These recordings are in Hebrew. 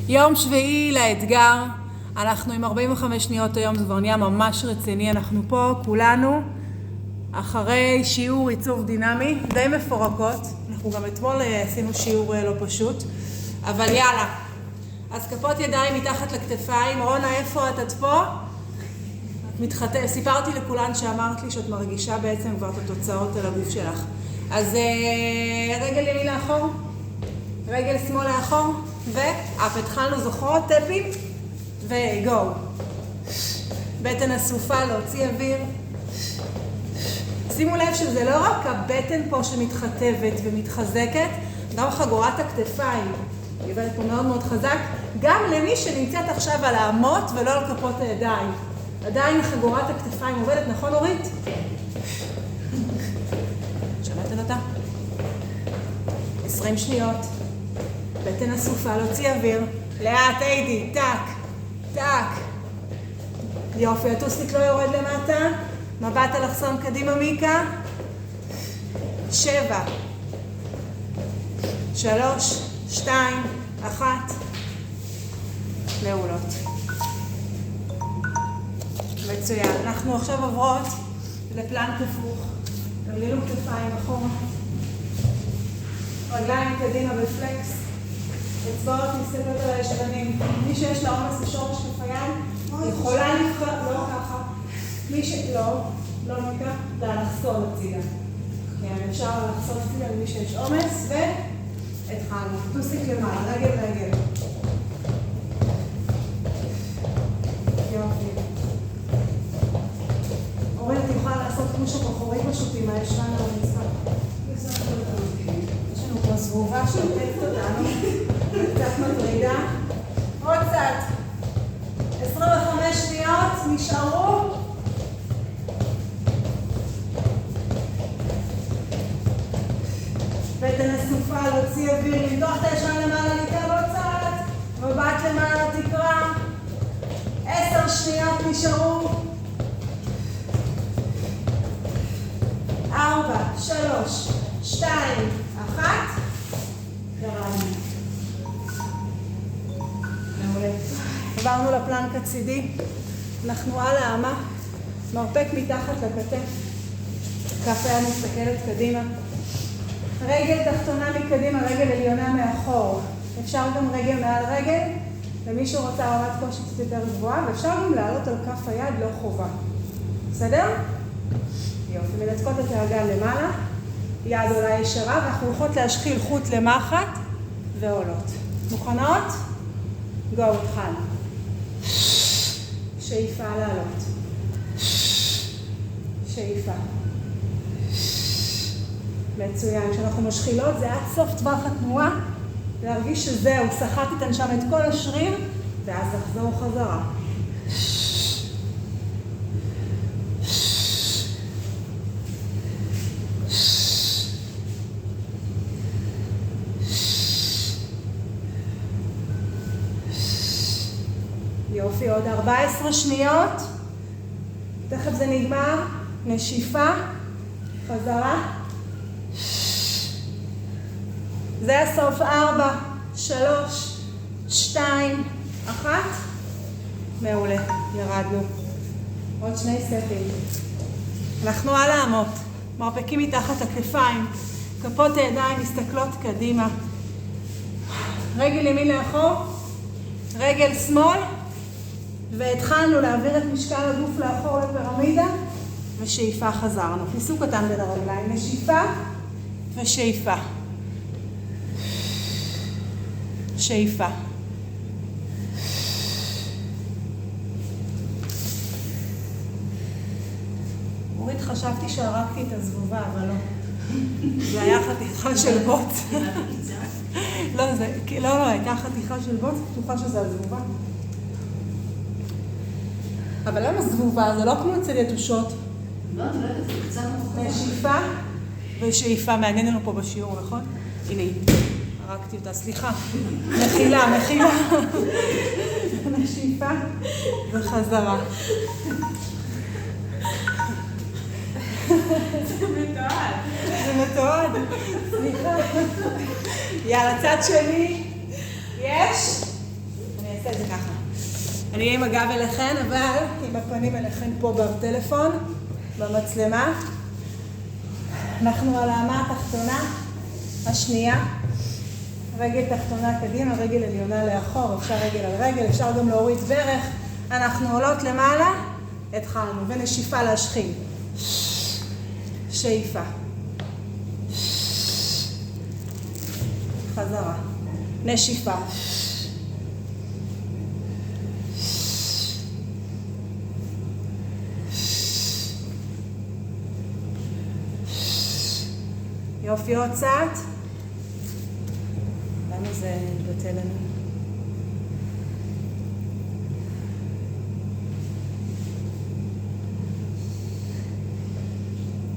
יום שביעי לאתגר, אנחנו עם 45 שניות היום, זה כבר נהיה ממש רציני, אנחנו פה כולנו אחרי שיעור עיצוב דינמי, די מפורקות, אנחנו גם אתמול עשינו שיעור לא פשוט, אבל יאללה, אז כפות ידיים מתחת לכתפיים, רונה איפה את פה? סיפרתי לכולן שאמרת לי שאת מרגישה בעצם כבר את התוצאות על הגוף שלך, אז רגל ימין לאחור, רגל שמאל לאחור, ואף התחלנו זוכרות, טפים, וגו. בטן אסופה, להוציא אוויר. שימו לב שזה לא רק הבטן פה שמתחתבת ומתחזקת, גם חגורת הכתפיים. היא עובדת פה מאוד מאוד חזק, גם למי שנמצאת עכשיו על האמות ולא על כפות הידיים. עדיין חגורת הכתפיים עובדת, נכון אורית? שמעתם אותה? 20 שניות. בטן אסופה, להוציא אוויר. לאט, איידי, טק, טק. יופי, הטוסיק לא יורד למטה. מבט אלכסון קדימה מיקה. 7, 3, 2, 1. מעולות. מצוין. אנחנו עכשיו עוברות לפלנק הפוך. תגלילו כתפיים אחורה. רגליים קדימה בפלקס. אצבעות מסתכלות על הישבנים. מי שיש לה עומס בשורש כפיים, יכולה לבחור, לא ככה. מי לא מכך, לחסול הצידה. כן, אפשר לחסול הצידה למי שיש עומס, והתחלנו. טוסיק למעלה, רגל רגל. יופי. אורן, את יכולה לעשות כמו שבחורים פשוט עם הישבן על המצפה. יש לנו פה זבובה שעוטפת אותנו. קצת מטרידה. עוד קצת. 25 שניות, נשארו. בטן אסופה, להוציא אוויר, למתוח את הישבן למעלה, ניתן עוד קצת. מבט למעלה, תקרא. 10 שניות נשארו. 4, 3, 2, 1. ירדנו. מעולה. עברנו לפלנק הצידי. אנחנו על האמה. מרפק מתחת לכתף. כף היד מסתכלת קדימה. רגל תחתונה מקדימה, רגל עליונה מאחור. אפשר גם רגל מעל רגל. למי שרוצה רמת קושי קצת יותר גבוהה, ואפשר גם לעלות על כף היד, לא חובה. בסדר? יופי, מנתקות את האגן למעלה. יד עולה ישרה, ואנחנו הולכות להשחיל חוט למחט ועולות. מוכנות? גו, התחל. שאיפה לעלות. שאיפה. מצוין. כשאנחנו משחילות זה עד סוף טווח התנועה, להרגיש שזהו, סחטתם שם את כל השריר, ואז לחזור חזרה. יופי, עוד 14 שניות. תכף זה נגמר. נשיפה. חזרה. זה הסוף. 4, 3, 2, 1. מעולה. ירדנו. עוד 2 סטים. אנחנו על האמות. מרפקים מתחת הכתפיים. כפות הידיים מסתכלות קדימה. רגל ימין לאחור. רגל שמאל. והתחלנו להעביר את משקל הגוף לאחור לפירמידה, ושאיפה חזרנו. פיסוק אותם בין הרגליים, נשיפה ושאיפה. שאיפה. אורית, חשבתי שהרקתי את הזבובה, אבל לא. זה היה חתיכה של בוט. לא, הייתה חתיכה של בוט, פתוחה שזה הזבובה. אבל למה זבובה? זה לא כמו אצל יתושות. לא, אני לא יודעת, זה קצת מוכר. נשיפה ושאיפה, מעניין לנו פה בשיעור, נכון? הנה, הרגתי אותה, סליחה. מחילה. נשיפה וחזרה. זה מתועד. זה מתועד. סליחה. יאללה, צד שני. יש? אעשה את זה ככה. אני אהיה עם הגב אליכן, אבל עם הפנים אליכן פה בטלפון, במצלמה. אנחנו על האמה התחתונה, השנייה. רגל תחתונה קדימה, רגל עליונה לאחור, אפשר רגל על רגל, אפשר גם להוריד ברך. אנחנו עולות למעלה, התחלנו, ונשיפה להשחיל. שאיפה. חזרה. נשיפה. יופי, עוד קצת. למה זה מתבטא לנו?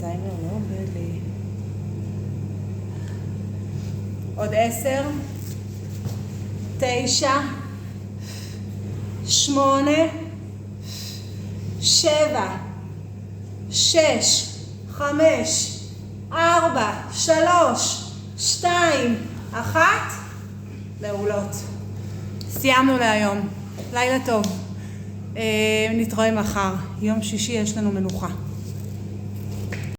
טיימר לא עובד לי. עוד 10, 9, 8, 7, 6, 5, 4, 3, 2, 1. מעולות. סיימנו להיום. לילה טוב. נתראה מחר. יום שישי יש לנו מנוחה.